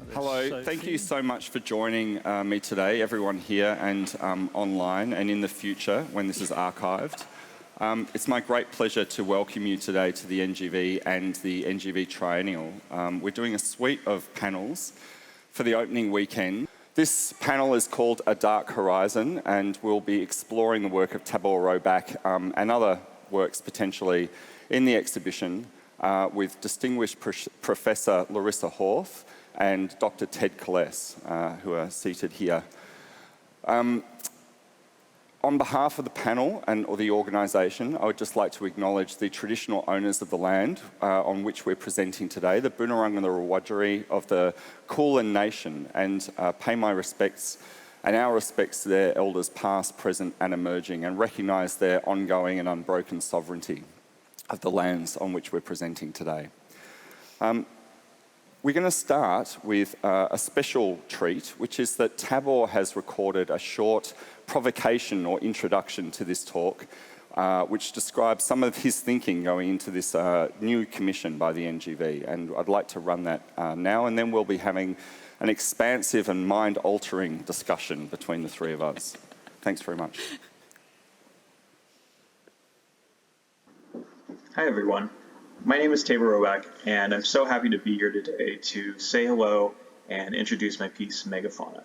this. Hello, thank you so much for joining me today, everyone here and online and in the future when this is archived. It's my great pleasure to welcome you today to the NGV and the NGV Triennial. We're doing a suite of panels for the opening weekend. This panel is called A Dark Horizon, and we'll be exploring the work of Tabor Roback and other works potentially in the exhibition with distinguished Professor Larissa Horth and Dr. Ted Koles, who are seated here. On behalf of the panel or the organisation, I would just like to acknowledge the traditional owners of the land on which we're presenting today, the Boonwurrung and the Wiradjuri of the Kulin Nation, and pay my respects and our respects to their elders past, present and emerging, and recognise their ongoing and unbroken sovereignty of the lands on which we're presenting today. We're going to start with a special treat, which is that Tabor has recorded a short provocation or introduction to this talk, which describes some of his thinking going into this new commission by the NGV. And I'd like to run that now, and then we'll be having an expansive and mind-altering discussion between the three of us. Thanks very much. Hi, everyone. My name is Tabor Roback, and I'm so happy to be here today to say hello and introduce my piece, Megafauna.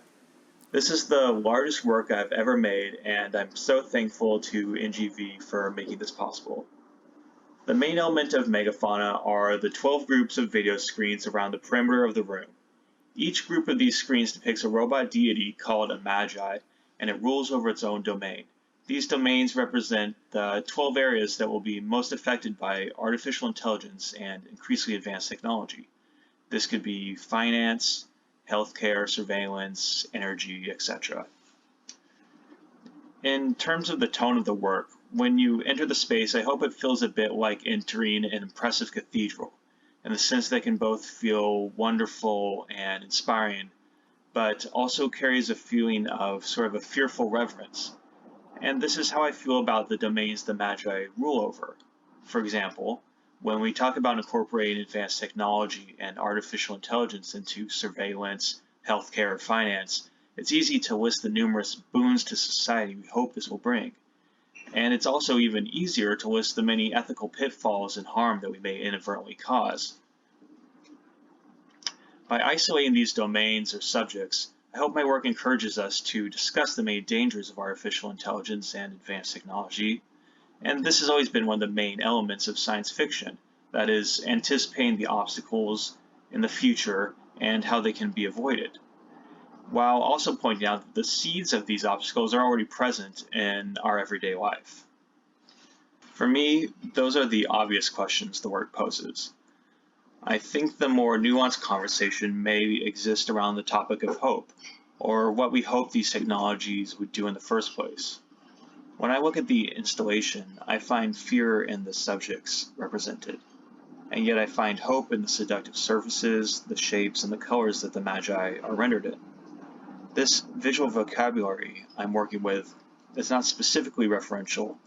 This is the largest work I've ever made, and I'm so thankful to NGV for making this possible. The main element of Megafauna are the 12 groups of video screens around the perimeter of the room. Each group of these screens depicts a robot deity called a Magi, and it rules over its own domain. These domains represent the 12 areas that will be most affected by artificial intelligence and increasingly advanced technology. This could be finance, healthcare, surveillance, energy, etc. In terms of the tone of the work, when you enter the space, I hope it feels a bit like entering an impressive cathedral, in the sense that it can both feel wonderful and inspiring, but also carries a feeling of sort of a fearful reverence. And this is how I feel about the domains the Magi rule over. For example, when we talk about incorporating advanced technology and artificial intelligence into surveillance, healthcare, or finance, it's easy to list the numerous boons to society we hope this will bring. And it's also even easier to list the many ethical pitfalls and harm that we may inadvertently cause. By isolating these domains or subjects, I hope my work encourages us to discuss the many dangers of artificial intelligence and advanced technology. And this has always been one of the main elements of science fiction, that is, anticipating the obstacles in the future and how they can be avoided, while also pointing out that the seeds of these obstacles are already present in our everyday life. For me, those are the obvious questions the work poses. I think the more nuanced conversation may exist around the topic of hope, or what we hope these technologies would do in the first place. When I look at the installation, I find fear in the subjects represented, and yet I find hope in the seductive surfaces, the shapes, and the colors that the Magi are rendered in. This visual vocabulary I'm working with is not specifically referential,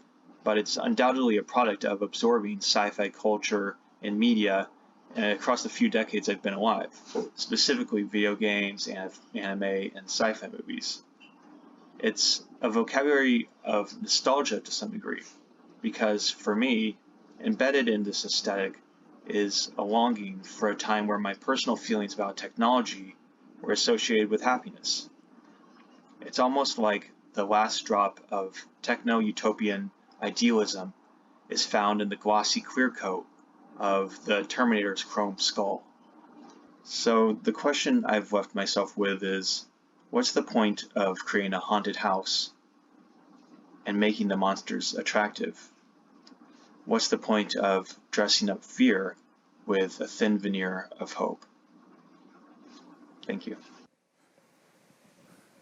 but it's undoubtedly a product of absorbing sci-fi culture and media across the few decades I've been alive, specifically video games, anime, and sci-fi movies. It's a vocabulary of nostalgia to some degree, because for me, embedded in this aesthetic is a longing for a time where my personal feelings about technology were associated with happiness. It's almost like the last drop of techno-utopian idealism is found in the glossy clear coat of the Terminator's chrome skull. So the question I've left myself with is, what's the point of creating a haunted house and making the monsters attractive? What's the point of dressing up fear with a thin veneer of hope? Thank you.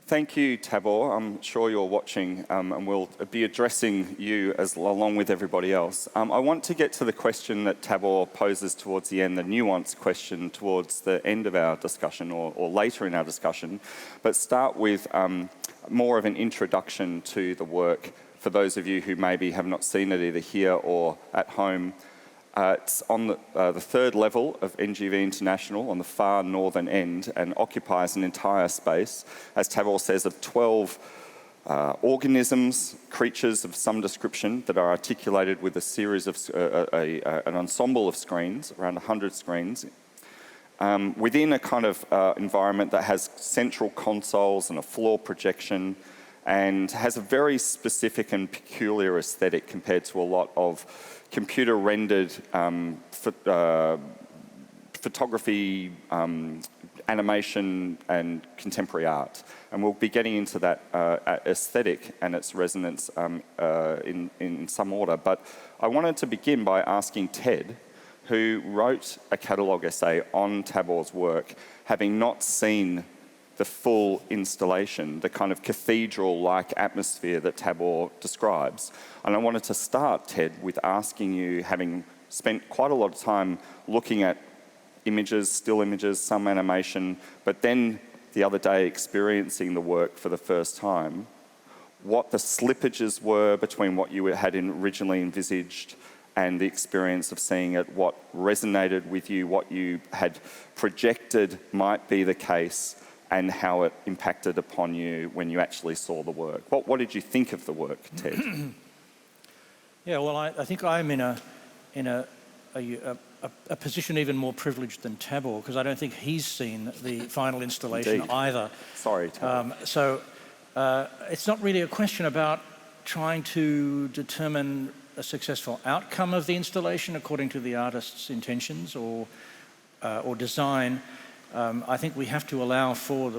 Thank you, Tabor. I'm sure you're watching and we'll be addressing you along with everybody else. I want to get to the question that Tabor poses towards the end, the nuanced question towards the end of our discussion or later in our discussion, but start with more of an introduction to the work for those of you who maybe have not seen it either here or at home. It's on the third level of NGV International on the far northern end and occupies an entire space, as Tabor says, of 12 organisms, creatures of some description that are articulated with a series of an ensemble of screens, around 100 screens, within a kind of environment that has central consoles and a floor projection, and has a very specific and peculiar aesthetic compared to a lot of computer-rendered photography, animation, and contemporary art. And we'll be getting into that aesthetic and its resonance in some order. But I wanted to begin by asking Ted, who wrote a catalogue essay on Tabor's work, having not seen the full installation, the kind of cathedral-like atmosphere that Tabor describes. And I wanted to start, Ted, with asking you, having spent quite a lot of time looking at images, still images, some animation, but then the other day experiencing the work for the first time, what the slippages were between what you had originally envisaged and the experience of seeing it, what resonated with you, what you had projected might be the case, and how it impacted upon you when you actually saw the work. What did you think of the work, Ted? Yeah, well, I think I'm in a position even more privileged than Tabor, because I don't think he's seen the final installation Indeed. either. Sorry, Tabor. So it's not really a question about trying to determine a successful outcome of the installation according to the artist's intentions or design. I think we have to allow for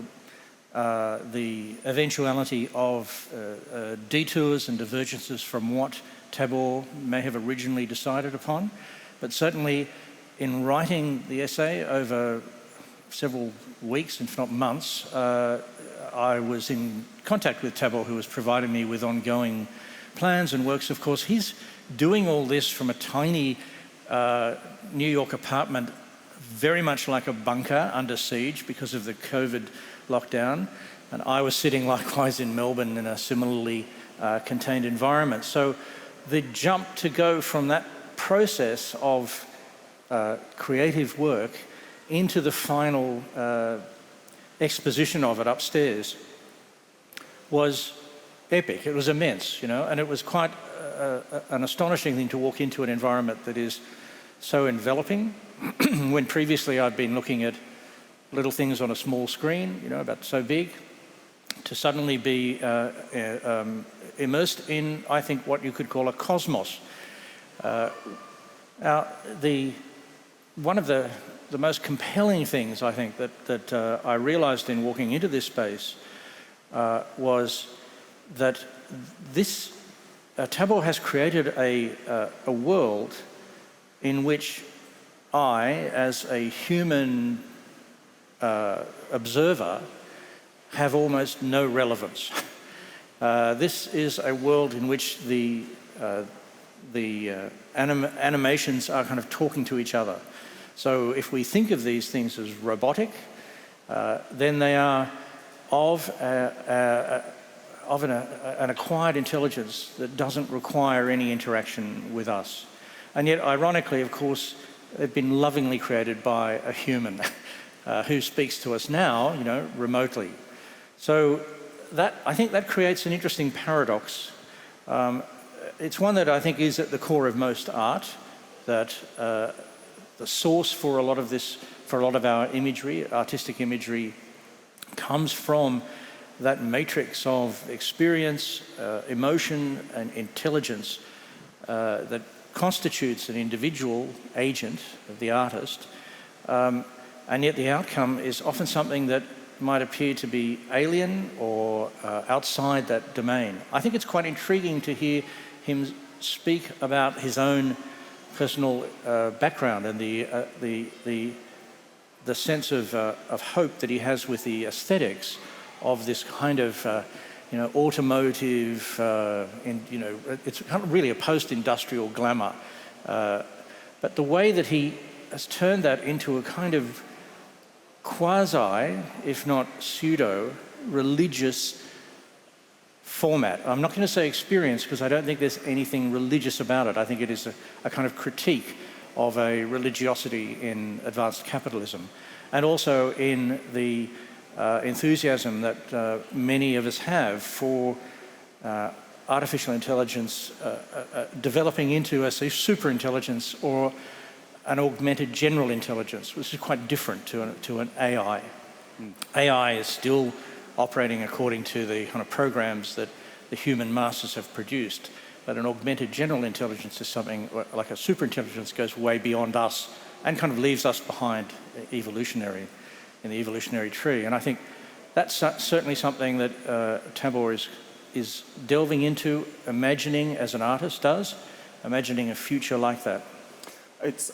the eventuality of detours and divergences from what Tabor may have originally decided upon. But certainly in writing the essay over several weeks, if not months, I was in contact with Tabor, who was providing me with ongoing plans and works. Of course, he's doing all this from a tiny New York apartment, very much like a bunker under siege because of the COVID lockdown. And I was sitting likewise in Melbourne in a similarly contained environment. So the jump to go from that process of creative work into the final exposition of it upstairs was epic. It was immense, and it was quite an astonishing thing to walk into an environment that is so enveloping. When previously I'd been looking at little things on a small screen, about so big, to suddenly be immersed in, I think, what you could call a cosmos. Now, one of the most compelling things, I think, that I realized in walking into this space was that Tabor has created a world in which I, as a human observer, have almost no relevance. This is a world in which the animations are kind of talking to each other. So if we think of these things as robotic, then they are of an acquired intelligence that doesn't require any interaction with us. And yet, ironically, of course, they've been lovingly created by a human who speaks to us now, remotely. So I think that creates an interesting paradox. It's one that I think is at the core of most art, that the source for a lot of our imagery, artistic imagery, comes from that matrix of experience, emotion, and intelligence that constitutes an individual agent of the artist, and yet the outcome is often something that might appear to be alien or outside that domain. I think it's quite intriguing to hear him speak about his own personal background and the sense of hope that he has with the aesthetics of this kind of automotive, it's kind of really a post-industrial glamour. But the way that he has turned that into a kind of quasi, if not pseudo-religious format. I'm not going to say experience because I don't think there's anything religious about it. I think it is a kind of critique of a religiosity in advanced capitalism, and also in the enthusiasm that many of us have for artificial intelligence developing into a super intelligence or an augmented general intelligence, which is quite different to an AI. AI is still operating according to the kind of programs that the human masters have produced, but an augmented general intelligence is something like a super intelligence, goes way beyond us and kind of leaves us behind in the evolutionary tree. And I think that's certainly something that Tabor is delving into, imagining as an artist does, imagining a future like that. It's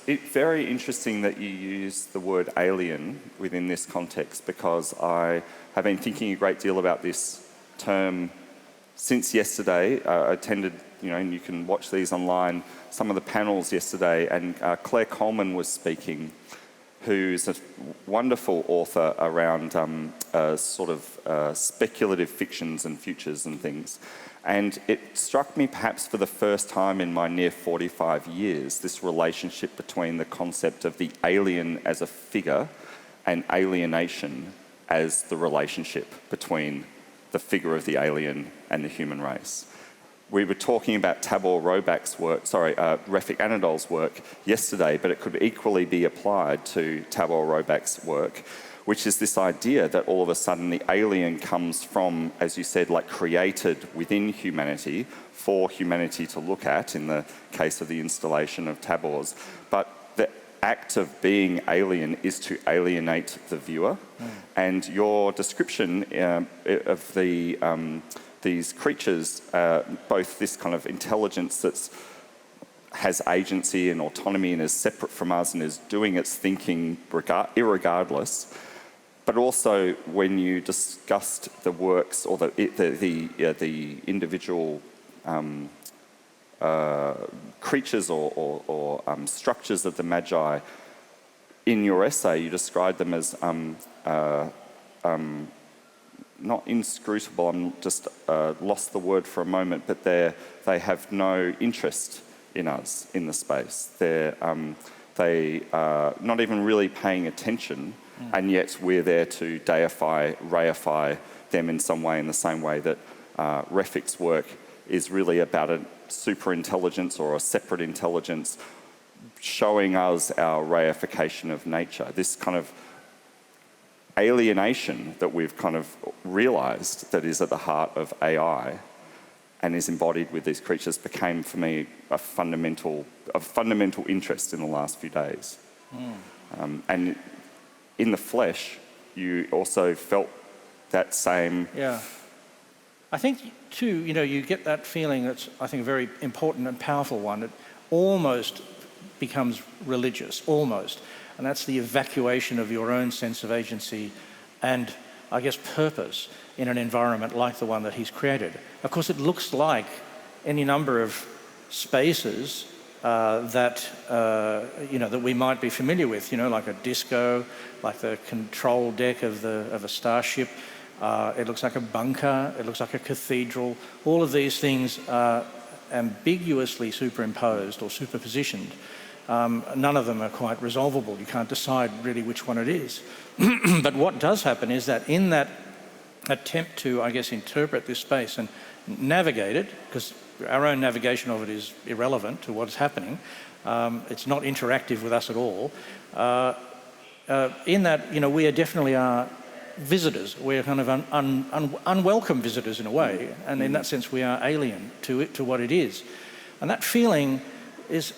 very interesting that you use the word alien within this context, because I have been thinking a great deal about this term since yesterday. I attended, and you can watch these online, some of the panels yesterday, and Claire Coleman was speaking, who's a wonderful author around speculative fictions and futures and things. And it struck me, perhaps for the first time in my near 45 years, this relationship between the concept of the alien as a figure and alienation as the relationship between the figure of the alien and the human race. We were talking about Refik Anadol's work yesterday, but it could equally be applied to Tabor Robak's work, which is this idea that all of a sudden the alien comes from, as you said, like created within humanity for humanity to look at, in the case of the installation of Tabor's. But the act of being alien is to alienate the viewer. And your description of these creatures, both this kind of intelligence that has agency and autonomy and is separate from us and is doing its thinking irregardless, but also when you discussed the works or the individual creatures or structures of the Magi, in your essay you described them as not inscrutable, I'm just lost the word for a moment, but they have no interest in us, in the space. They are not even really paying attention, and yet we're there to deify, reify them in some way, in the same way that Refik's work is really about a super intelligence or a separate intelligence showing us our reification of nature. This kind of alienation that we've kind of realised that is at the heart of AI and is embodied with these creatures became, for me, a fundamental interest in the last few days. And in the flesh, you also felt that same... Yeah. I think, too, you get that feeling that's, I think, a very important and powerful one. It almost becomes religious, almost. And that's the evacuation of your own sense of agency and, I guess, purpose in an environment like the one that he's created. Of course, it looks like any number of spaces that we might be familiar with, like a disco, like the control deck of a starship. It looks like a bunker. It looks like a cathedral. All of these things are ambiguously superimposed or superpositioned. None of them are quite resolvable. You can't decide really which one it is. But what does happen is that in that attempt to, I guess, interpret this space and navigate it, because our own navigation of it is irrelevant to what's happening, it's not interactive with us at all, in that, we are definitely visitors. We're kind of unwelcome visitors in a way, and in that sense we are alien to what it is. And that feeling is...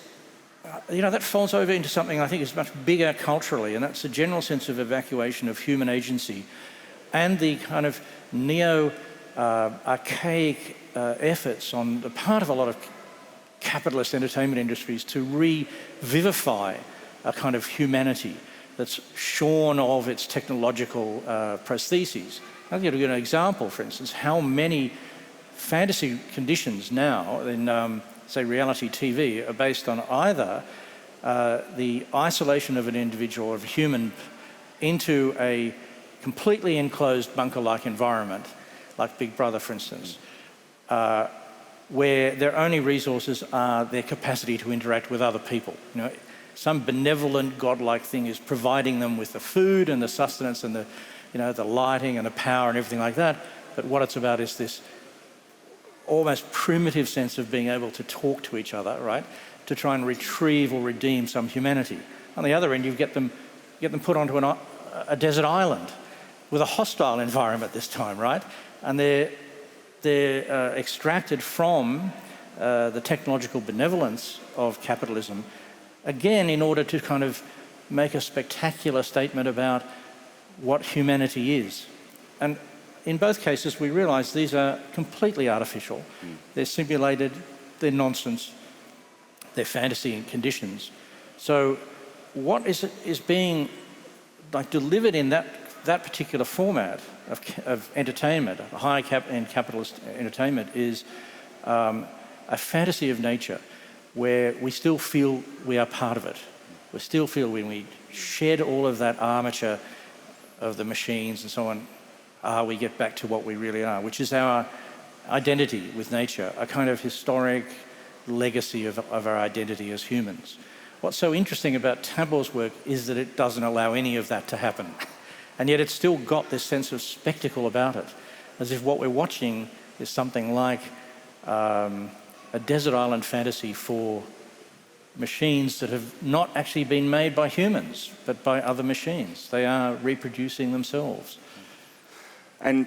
that falls over into something I think is much bigger culturally, and that's a general sense of evacuation of human agency and the kind of neo-archaic efforts on the part of a lot of capitalist entertainment industries to revivify a kind of humanity that's shorn of its technological prostheses. I'll give you an example, for instance, how many fantasy conditions now in say reality TV are based on either the isolation of an individual or of a human into a completely enclosed bunker-like environment, like Big Brother, for instance, where their only resources are their capacity to interact with other people. Some benevolent, godlike thing is providing them with the food and the sustenance and the lighting and the power and everything like that. But what it's about is this almost primitive sense of being able to talk to each other, right? To try and retrieve or redeem some humanity. On the other end, you get them put onto a desert island with a hostile environment this time, right? And they're extracted from the technological benevolence of capitalism, again, in order to kind of make a spectacular statement about what humanity is. And in both cases, we realise these are completely artificial. They're simulated, they're nonsense, they're fantasy conditions. So what is being delivered in that particular format of entertainment, high-end capitalist entertainment, is a fantasy of nature where we still feel we are part of it. We still feel when we shed all of that armature of the machines and so on, we get back to what we really are, which is our identity with nature, a kind of historic legacy of our identity as humans. What's so interesting about Tabor's work is that it doesn't allow any of that to happen. And yet it's still got this sense of spectacle about it, as if what we're watching is something like a desert island fantasy for machines that have not actually been made by humans, but by other machines. They are reproducing themselves. And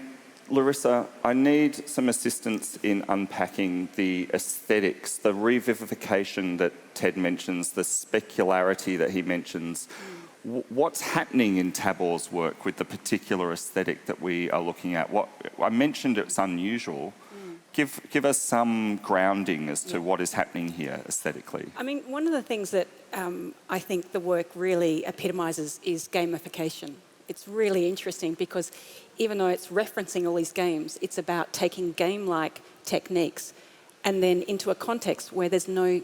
Larissa, I need some assistance in unpacking the aesthetics, the revivification that Ted mentions, the specularity that he mentions. What's happening in Tabor's work with the particular aesthetic that we are looking at? I mentioned it's unusual. Give us some grounding as to what is happening here aesthetically. I mean, one of the things that I think the work really epitomises is gamification. It's really interesting because even though it's referencing all these games, it's about taking game-like techniques and then into a context where there's no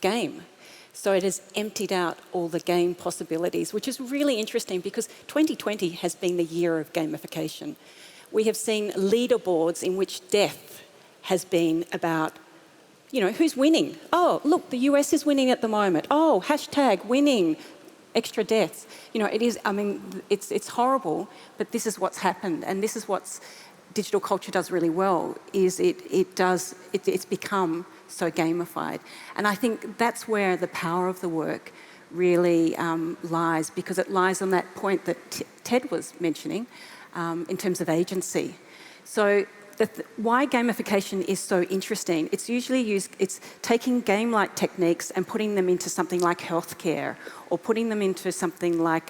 game. So it has emptied out all the game possibilities, which is really interesting because 2020 has been the year of gamification. We have seen leaderboards in which death has been about, who's winning? Oh, look, the US is winning at the moment. Oh, hashtag winning, extra deaths. It is, it's horrible, but this is what's happened. And this is what digital culture does really well, is it's become so gamified. And I think that's where the power of the work really lies, because it lies on that point that Ted was mentioning in terms of agency. So why gamification is so interesting, it's usually it's taking game-like techniques and putting them into something like healthcare or putting them into something like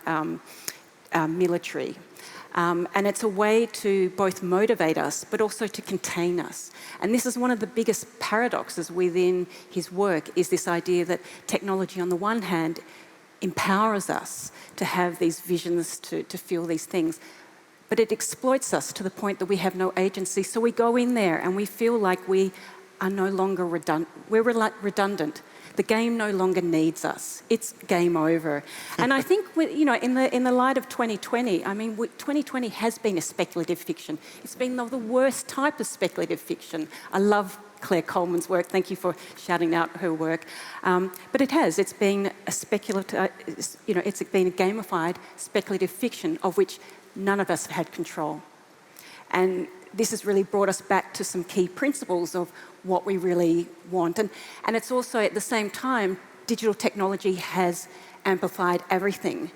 military. And it's a way to both motivate us but also to contain us. And this is one of the biggest paradoxes within his work, is this idea that technology on the one hand empowers us to have these visions, to feel these things, but it exploits us to the point that we have no agency. So we go in there and we feel like we are no longer redundant. We're redundant. The game no longer needs us. It's game over. And I think, in the light of 2020, 2020 has been a speculative fiction. It's been the worst type of speculative fiction. I love Claire Coleman's work. Thank you for shouting out her work. But it has. It's been a speculative. It's been a gamified speculative fiction of which none of us have had control. And this has really brought us back to some key principles of what we really want. And it's also, at the same time, digital technology has amplified everything.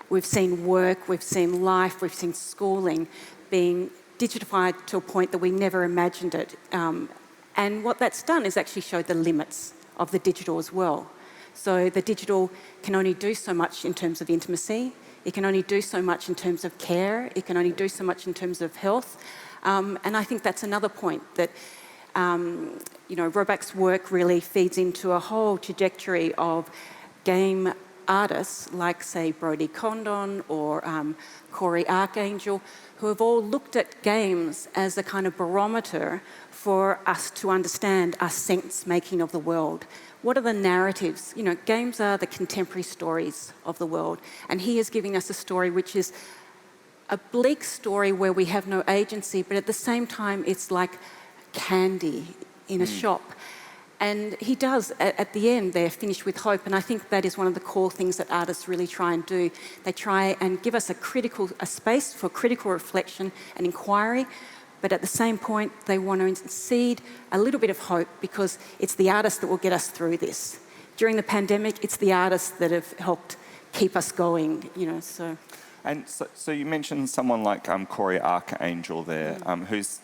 We've seen work, we've seen life, we've seen schooling being digitified to a point that we never imagined it. And what that's done is actually showed the limits of the digital as well. So the digital can only do so much in terms of intimacy. It can only do so much in terms of care. It can only do so much in terms of health. And I think that's another point that, Roback's work really feeds into a whole trajectory of game artists like, say, Brodie Condon or Corey Archangel, who have all looked at games as a kind of barometer for us to understand our sense-making of the world. What are the narratives? Games are the contemporary stories of the world. And he is giving us a story which is a bleak story where we have no agency, but at the same time, it's like candy. in a shop. And he does, at the end, they're finished with hope. And I think that is one of the core things that artists really try and do. They try and give us a space for critical reflection and inquiry, but at the same point, they want to seed a little bit of hope, because it's the artists that will get us through this. During the pandemic, it's the artists that have helped keep us going, so. And so you mentioned someone like Corey Archangel there, who's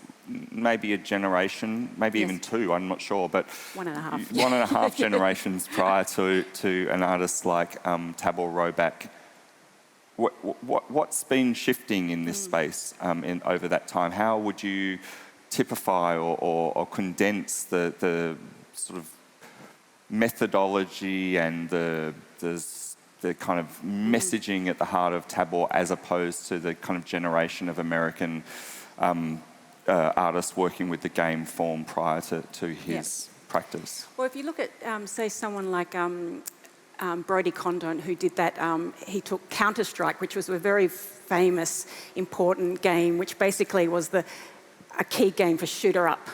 maybe a generation, maybe Yes. even two, I'm not sure, but 1.5. 1.5 generations prior to an artist like Tabor Roback. What's been shifting in this space over that time? How would you typify or condense the sort of methodology and the kind of messaging at the heart of Tabor, as opposed to the kind of generation of American artists working with the game form prior to his practice? Well, if you look at, say, someone like Brodie Condon, who did that, he took Counter-Strike, which was a very famous, important game, which basically was a key game for shooter-up.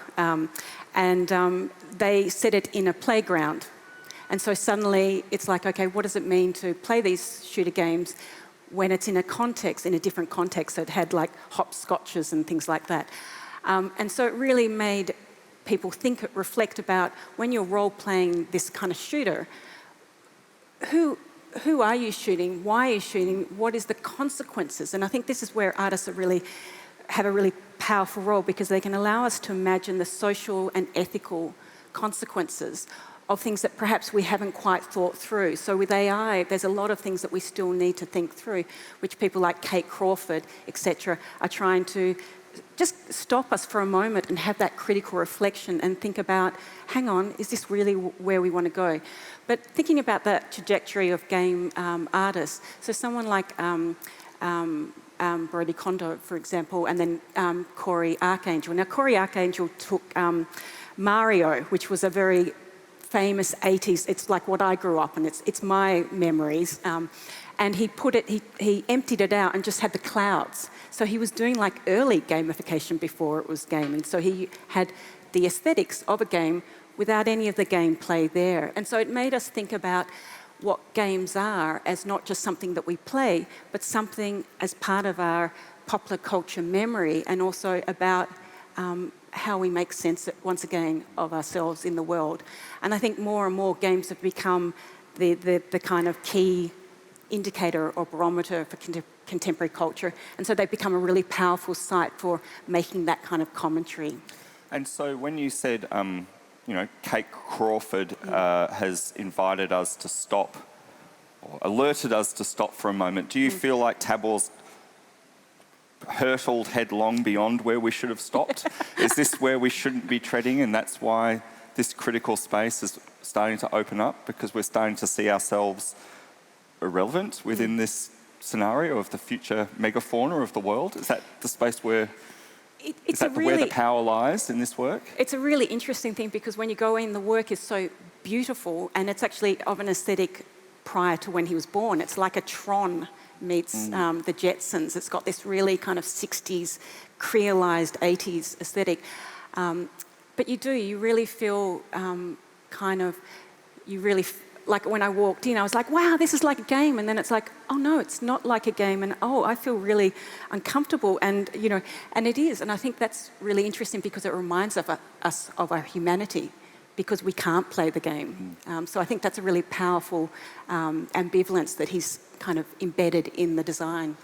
And they set it in a playground. And so suddenly it's like, okay, what does it mean to play these shooter games when it's in a different context? So it had like hopscotches and things like that. And so it really made people reflect about, when you're role-playing this kind of shooter, who are you shooting? Why are you shooting? What is the consequences? And I think this is where artists have a really powerful role, because they can allow us to imagine the social and ethical consequences of things that perhaps we haven't quite thought through. So with AI, there's a lot of things that we still need to think through, which people like Kate Crawford, etc., are trying to just stop us for a moment and have that critical reflection and think about, hang on, is this really where we want to go? But thinking about that trajectory of game artists, so someone like Brodie Condon, for example, and then Corey Archangel. Now, Corey Archangel took Mario, which was a very famous 80s, it's like what I grew up on, it's my memories, and he emptied it out and just had the clouds. So he was doing like early gamification before it was gaming. So he had the aesthetics of a game without any of the gameplay there. And so it made us think about what games are as not just something that we play, but something as part of our popular culture memory, and also about how we make sense, once again, of ourselves in the world. And I think more and more games have become the kind of key indicator or barometer for contemporary culture. And so they've become a really powerful site for making that kind of commentary. And so when you said, Kate Crawford has invited us to stop, or alerted us to stop for a moment, do you feel like Tabor's hurtled headlong beyond where we should have stopped? Is this where we shouldn't be treading, and that's why this critical space is starting to open up, because we're starting to see ourselves irrelevant within this scenario of the future megafauna of the world? Is that the space where where the power lies in this work? It's a really interesting thing, because when you go in, the work is so beautiful, and it's actually of an aesthetic prior to when he was born. It's like a Tron meets the Jetsons. It's got this really kind of 60s, creolized 80s aesthetic. But you really feel like when I walked in, I was like, wow, this is like a game. And then it's like, oh no, it's not like a game. And I feel really uncomfortable. And, and it is. And I think that's really interesting, because it reminds us of our humanity, because we can't play the game. So I think that's a really powerful ambivalence that he's kind of embedded in the design.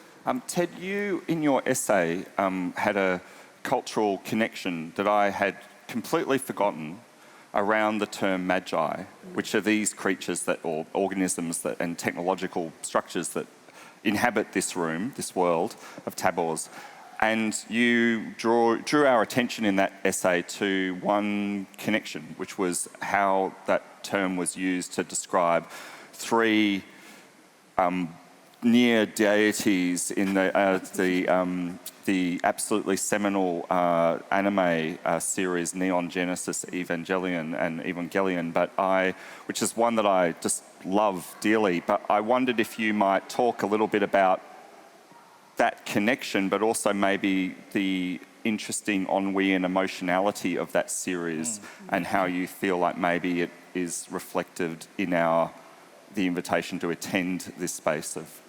Ted, you, in your essay, had a cultural connection that I had completely forgotten around the term magi, which are these creatures or organisms and technological structures that inhabit this room, this world of Tabor's. And you drew our attention in that essay to one connection, which was how that term was used to describe three near deities in the absolutely seminal anime series Neon Genesis Evangelion, which is one that I just love dearly. But I wondered if you might talk a little bit about that connection, but also maybe the interesting ennui and emotionality of that series, and how you feel like maybe it is reflected in the invitation to attend this space of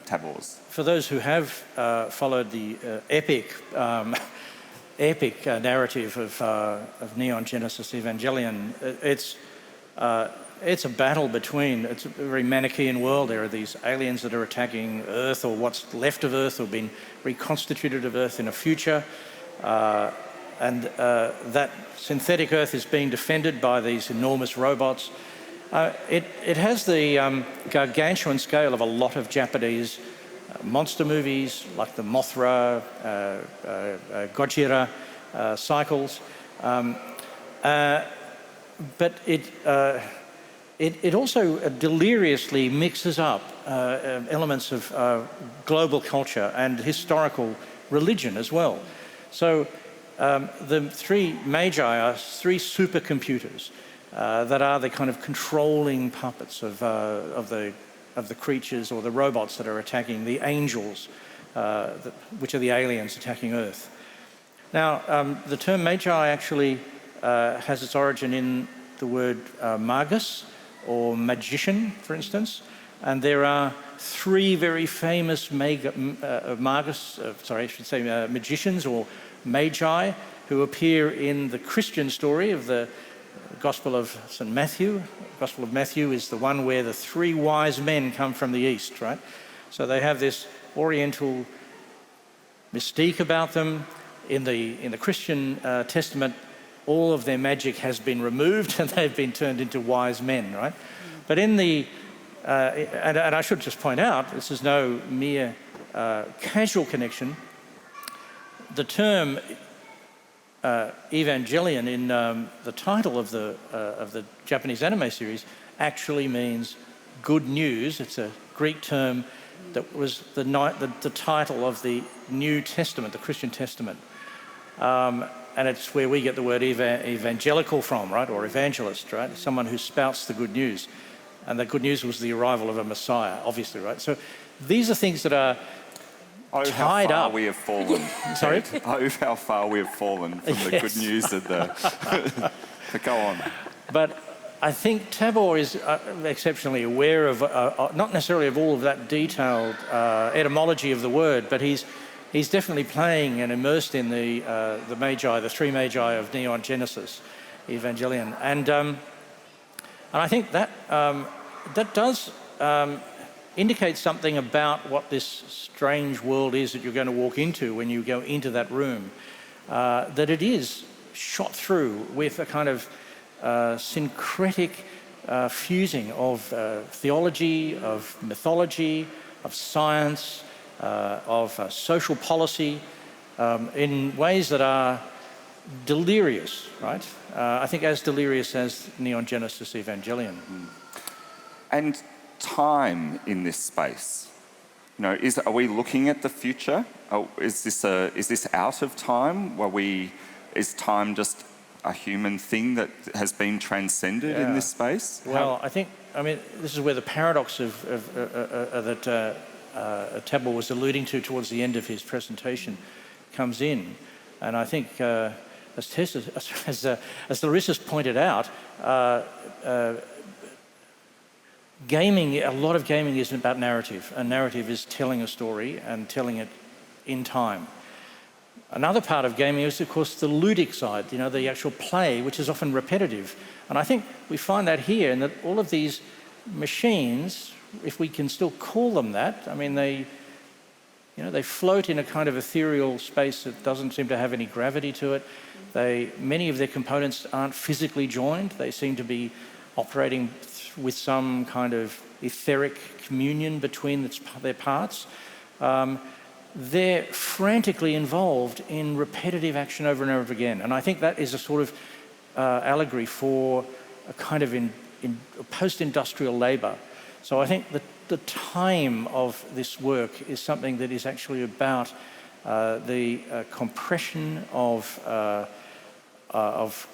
Tabor's. For those who have followed the epic narrative of Neon Genesis Evangelion, it's a battle between, it's a very Manichaean world. There are these aliens that are attacking Earth, or what's left of Earth, or been reconstituted of Earth in a future. And that synthetic Earth is being defended by these enormous robots. It has the gargantuan scale of a lot of Japanese monster movies, like the Mothra, Gojira cycles. But it also deliriously mixes up elements of global culture and historical religion as well. So the three magi are three supercomputers that are the kind of controlling puppets of the creatures or the robots that are attacking the angels, which are the aliens attacking Earth. Now, the term magi actually has its origin in the word magus, or magician, for instance, and there are three very famous magicians or magi who appear in the Christian story of the Gospel of St. Matthew. The Gospel of Matthew is the one where the three wise men come from the east, right? So they have this oriental mystique about them. In the Christian Testament, all of their magic has been removed and they've been turned into wise men, right? But in the, and I should just point out, this is no mere casual connection. The term Evangelion in the title of the Japanese anime series actually means good news. It's a Greek term that was the title of the New Testament, the Christian Testament. And it's where we get the word evangelical from, right? Or evangelist, right? Someone who spouts the good news. And the good news was the arrival of a Messiah, obviously, right? So these are things that are tied up. How far we have fallen. Sorry? Oh, how far we have fallen from the good news of the... But go on. But I think Tabor is exceptionally aware of, not necessarily of all of that detailed etymology of the word, but he's definitely playing and immersed in the magi, the three magi of Neon Genesis Evangelion, and I think that that does indicate something about what this strange world is that you're going to walk into when you go into that room. That it is shot through with a kind of syncretic fusing of theology, of mythology, of science, of social policy, in ways that are delirious, right? I think as delirious as Neon Genesis Evangelion. And time in this space, you know, are we looking at the future? Is this out of time? Is time just a human thing that has been transcended in this space? Well, I mean, this is where the paradox that Tabor was alluding to towards the end of his presentation comes in, and I think, as Larissa pointed out, gaming. A lot of gaming isn't about narrative. A narrative is telling a story and telling it in time. Another part of gaming is, of course, the ludic side. You know, the actual play, which is often repetitive, and I think we find that here, in that all of these machines, if we can still call them that, I mean, they float in a kind of ethereal space that doesn't seem to have any gravity to it. Many of their components aren't physically joined. They seem to be operating with some kind of etheric communion between their parts. They're frantically involved in repetitive action over and over again. And I think that is a sort of allegory for a kind of in post-industrial labour. So I think the time of this work is something that is actually about the compression of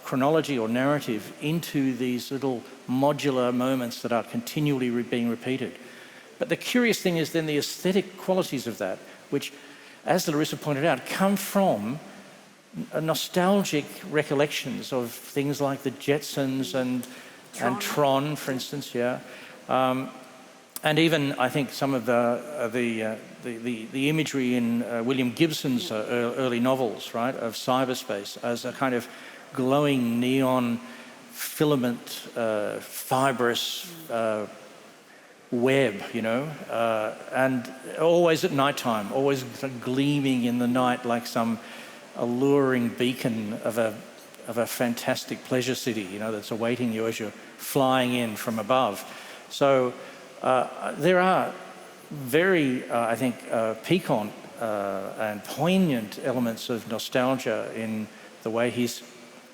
chronology or narrative into these little modular moments that are continually being repeated. But the curious thing is then the aesthetic qualities of that, which, as Larissa pointed out, come from nostalgic recollections of things like the Jetsons and Tron, for instance, yeah. And even, I think, some of the imagery in William Gibson's early novels, right, of cyberspace as a kind of glowing neon filament, fibrous web, you know, and always at nighttime, always gleaming in the night like some alluring beacon of a fantastic pleasure city, you know, that's awaiting you as you're flying in from above. So there are very, I think, piquant and poignant elements of nostalgia in the way he's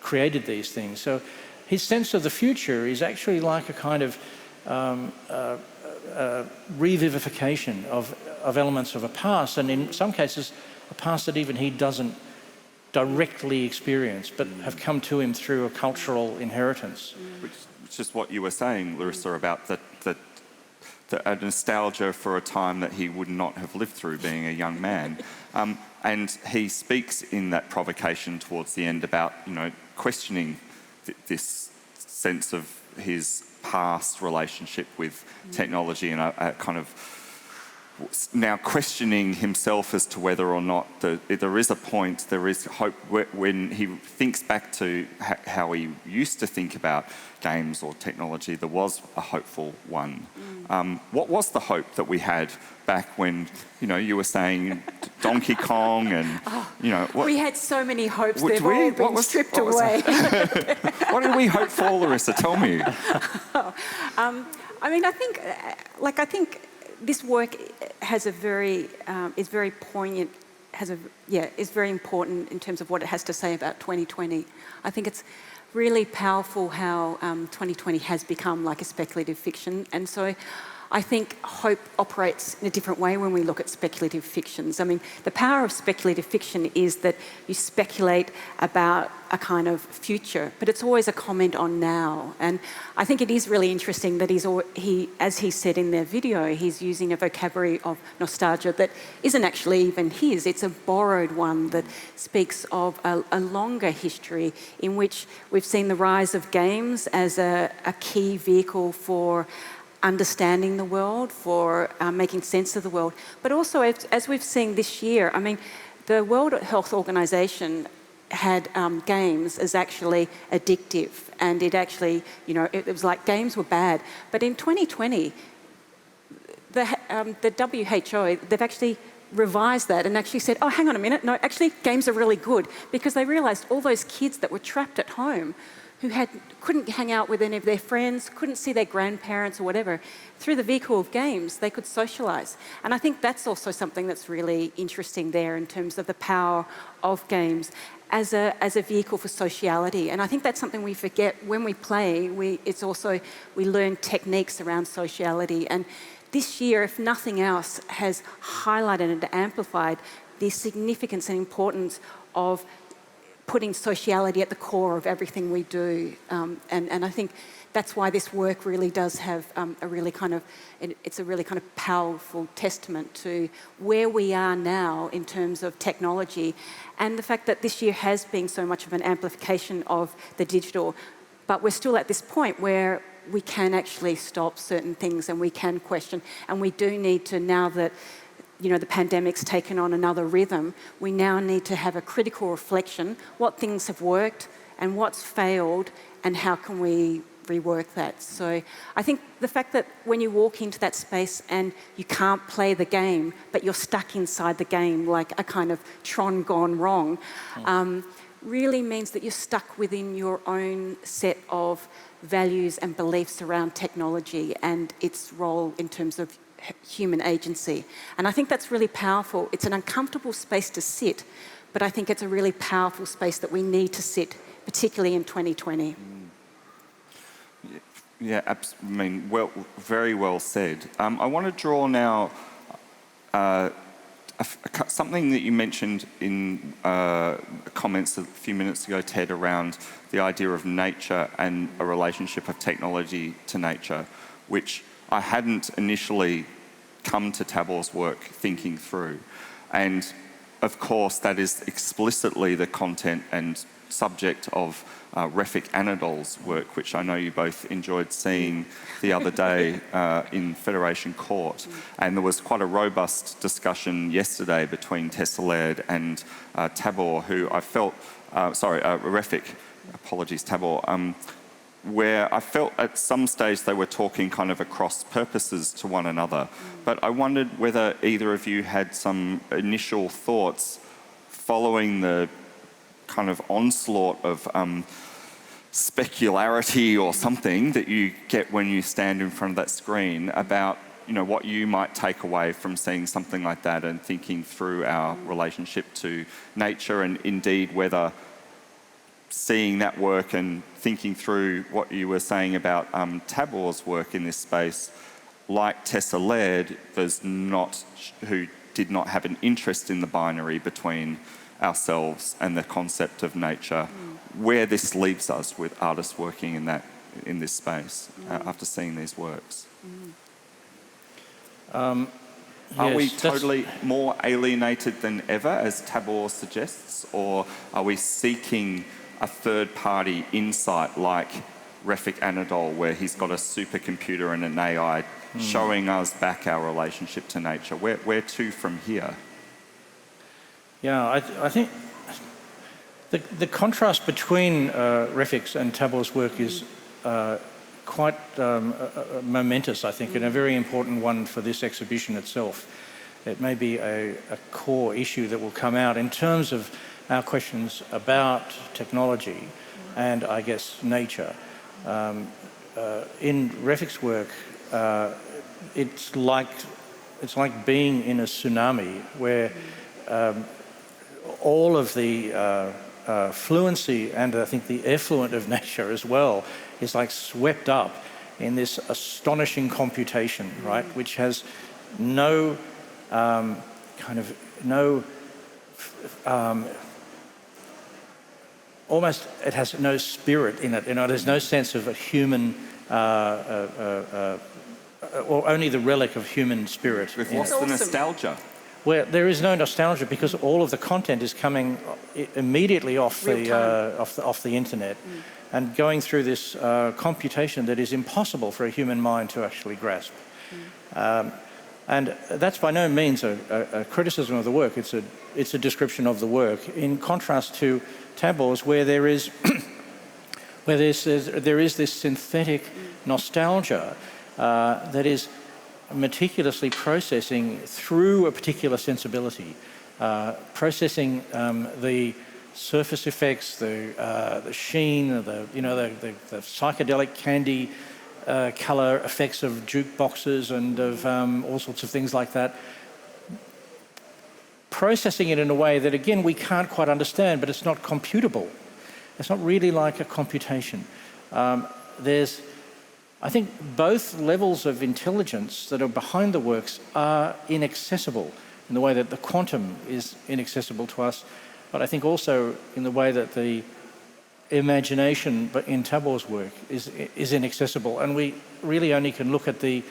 created these things. So his sense of the future is actually like a kind of revivification of elements of a past, and in some cases, a past that even he doesn't directly experience, but have come to him through a cultural inheritance. Which is what you were saying, Larissa, about a nostalgia for a time that he would not have lived through being a young man. And he speaks in that provocation towards the end about, you know, questioning this sense of his past relationship with technology and a kind of now questioning himself as to whether or not there is a point, there is hope when he thinks back to how he used to think about games or technology. There was a hopeful one. What was the hope that we had back when, you know, you were saying Donkey Kong and, you know... we had so many hopes, they've all been stripped away. What did we hope for, Larissa? Tell me. I mean, I think this work has a very, is very poignant, is very important in terms of what it has to say about 2020. I think it's really powerful how 2020 has become like a speculative fiction. And so I think hope operates in a different way when we look at speculative fictions. I mean, the power of speculative fiction is that you speculate about a kind of future, but it's always a comment on now. And I think it is really interesting that as he said in their video, he's using a vocabulary of nostalgia that isn't actually even his. It's a borrowed one that speaks of a longer history in which we've seen the rise of games as a key vehicle for understanding the world, for making sense of the world. But also, as we've seen this year, I mean, the World Health Organization had games as actually addictive, and it actually, you know, it was like games were bad. But in 2020, the WHO, they've actually revised that and actually said, oh, hang on a minute, no, actually games are really good, because they realised all those kids that were trapped at home who couldn't hang out with any of their friends, couldn't see their grandparents or whatever, through the vehicle of games, they could socialise. And I think that's also something that's really interesting there in terms of the power of games as a vehicle for sociality. And I think that's something we forget when we play. We learn techniques around sociality. And this year, if nothing else, has highlighted and amplified the significance and importance of putting sociality at the core of everything we do. And I think that's why this work really does have a really kind of powerful testament to where we are now in terms of technology, and the fact that this year has been so much of an amplification of the digital, but we're still at this point where we can actually stop certain things and we can question, and we do need to, now that, you know, the pandemic's taken on another rhythm, we now need to have a critical reflection, what things have worked and what's failed, and how can we rework that. So I think the fact that when you walk into that space and you can't play the game, but you're stuck inside the game like a kind of Tron gone wrong, really means that you're stuck within your own set of values and beliefs around technology and its role in terms of human agency. And I think that's really powerful. It's an uncomfortable space to sit, but I think it's a really powerful space that we need to sit, particularly in 2020. Yeah, I mean, well, very well said. I want to draw now something that you mentioned in comments a few minutes ago, Ted, around the idea of nature and a relationship of technology to nature, which I hadn't initially come to Tabor's work thinking through. And of course, that is explicitly the content and subject of Refik Anadol's work, which I know you both enjoyed seeing the other day in Federation Court. And there was quite a robust discussion yesterday between Tessa Laird and Tabor, who I felt, Refik, apologies, Tabor, where I felt at some stage they were talking kind of across purposes to one another. But I wondered whether either of you had some initial thoughts following the kind of onslaught of specularity or something that you get when you stand in front of that screen about, you know, what you might take away from seeing something like that and thinking through our relationship to nature, and indeed whether seeing that work and thinking through what you were saying about Tabor's work in this space, like Tessa Laird, who did not have an interest in the binary between ourselves and the concept of nature, where this leaves us with artists working in this space after seeing these works. Are we totally more alienated than ever, as Tabor suggests, or are we seeking a third-party insight like Refik Anadol, where he's got a supercomputer and an AI showing us back our relationship to nature? Where to from here? Yeah, I think the contrast between Refik's and Tabor's work is quite momentous, I think, and a very important one for this exhibition itself. It may be a core issue that will come out in terms of our questions about technology and, I guess, nature. In Refik's work, it's like being in a tsunami where all of the fluency and I think the effluent of nature as well is like swept up in this astonishing computation, right? Which has no almost, it has no spirit in it. You know, there's no sense of a human, or only the relic of human spirit. We've lost the nostalgia. Where there is no nostalgia because all of the content is coming immediately off the internet and going through this computation that is impossible for a human mind to actually grasp. And that's by no means a criticism of the work. It's a description of the work, in contrast to Tabor's, where there is this synthetic nostalgia that is meticulously processing through a particular sensibility, processing the surface effects, the sheen, the psychedelic candy colour effects of jukeboxes and of all sorts of things like that. Processing it in a way that, again, we can't quite understand, but it's not computable. It's not really like a computation. There's, I think, both levels of intelligence that are behind the works are inaccessible in the way that the quantum is inaccessible to us, but I think also in the way that the imagination in Tabor's work is inaccessible, and we really only can look at the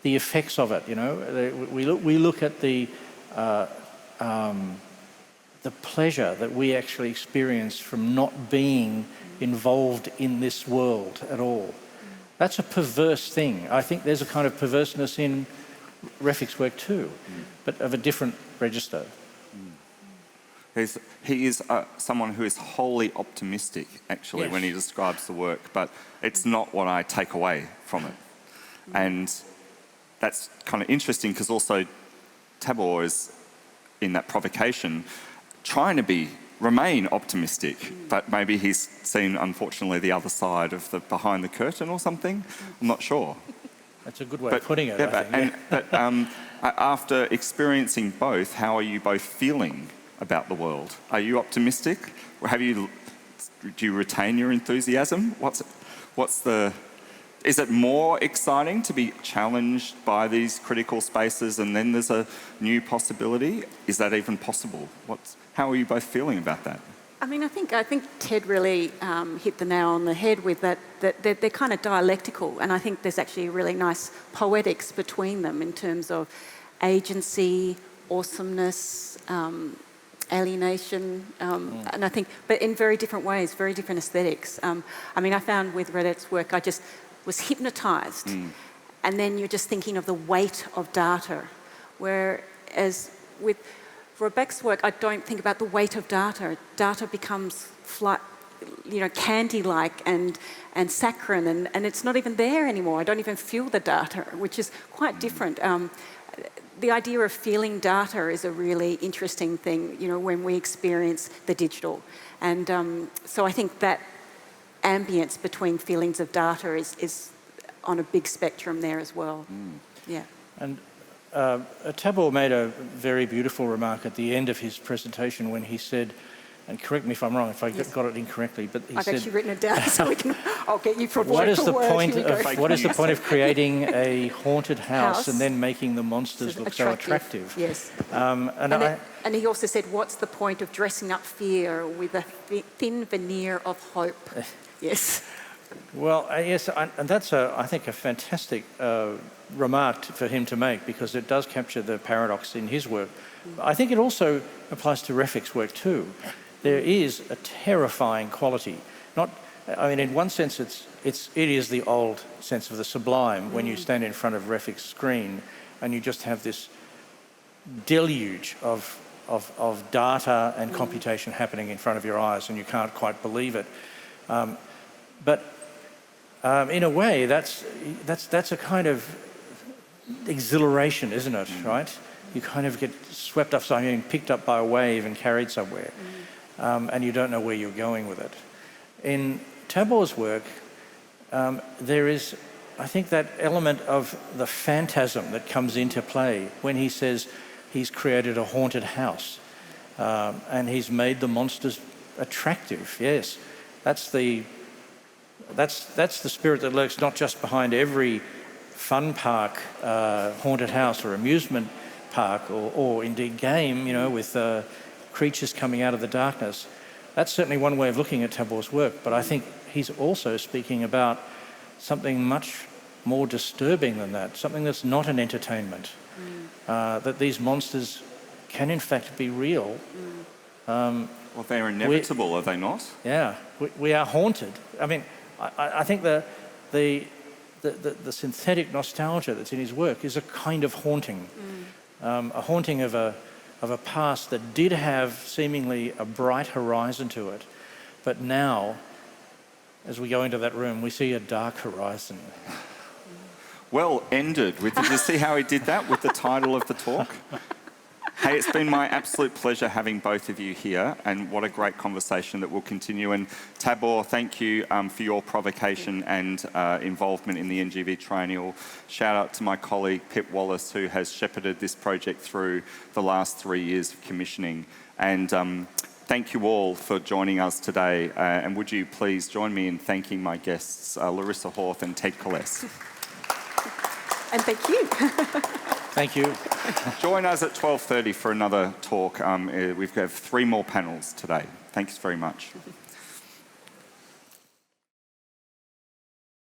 effects of it. You know, we look at the pleasure that we actually experience from not being involved in this world at all. That's a perverse thing. I think there's a kind of perverseness in Refik's work too, but of a different register. He is someone who is wholly optimistic, actually, yes, when he describes the work, but it's not what I take away from it. And that's kind of interesting because also Tabor is, in that provocation, trying to remain optimistic, but maybe he's seen, unfortunately, the other side of the behind the curtain or something. I'm not sure. That's a good way of putting it, I think. But after experiencing both, how are you both feeling about the world? Are you optimistic? Or do you retain your enthusiasm? Is it more exciting to be challenged by these critical spaces and then there's a new possibility? Is that even possible? How are you both feeling about that? I mean, I think Ted really hit the nail on the head with that they're kind of dialectical, and I think there's actually a really nice poetics between them in terms of agency, awesomeness, alienation, and I think, but in very different ways, very different aesthetics. I mean, I found with Redet's work, I just was hypnotised, and then you're just thinking of the weight of data, whereas with Rebecca's work, I don't think about the weight of data. Data becomes candy-like and saccharine, and it's not even there anymore. I don't even feel the data, which is quite different. The idea of feeling data is a really interesting thing, when we experience the digital. And so I think that ambience between feelings of data is on a big spectrum there as well. Yeah. And Tabor made a very beautiful remark at the end of his presentation when he said, and correct me if I'm wrong if I got it incorrectly, but he I've said, actually written it down so I'll get you for word what is for the word. point Here we go. of what is the point of creating a haunted house and then making the monsters So look so attractive? Yes. And And he also said, what's the point of dressing up fear with a thin veneer of hope? Yes. Well, yes, and that's, I think, a fantastic remark for him to make, because it does capture the paradox in his work. I think it also applies to Refik's work too. There is a terrifying quality. In one sense, it is the old sense of the sublime when you stand in front of Refik's screen and you just have this deluge of data and computation happening in front of your eyes, and you can't quite believe it. But in a way, that's a kind of exhilaration, isn't it? Right? You kind of get swept up, being picked up by a wave and carried somewhere, and you don't know where you're going with it. In Tabor's work, there is, I think, that element of the phantasm that comes into play when he says he's created a haunted house, and he's made the monsters attractive. Yes, that's the spirit that lurks not just behind every fun park, haunted house or amusement park or indeed game, with creatures coming out of the darkness. That's certainly one way of looking at Tabor's work, but I think he's also speaking about something much more disturbing than that, something that's not an entertainment, that these monsters can in fact be real. Well, they're inevitable, are they not? Yeah, we are haunted. I mean, I think the synthetic nostalgia that's in his work is a kind of haunting, a haunting of a past that did have seemingly a bright horizon to it, but now, as we go into that room, we see a dark horizon. Well ended. Did you see how he did that with the title of the talk? Hey, it's been my absolute pleasure having both of you here, and what a great conversation that will continue. And Tabor, thank you for your provocation and involvement in the NGV Triennial. Shout out to my colleague Pip Wallace, who has shepherded this project through the last 3 years of commissioning. And thank you all for joining us today. And would you please join me in thanking my guests, Larissa Horth and Ted Koles. And thank you. Thank you. Join us at 12:30 for another talk. We've got 3 more panels today. Thanks very much.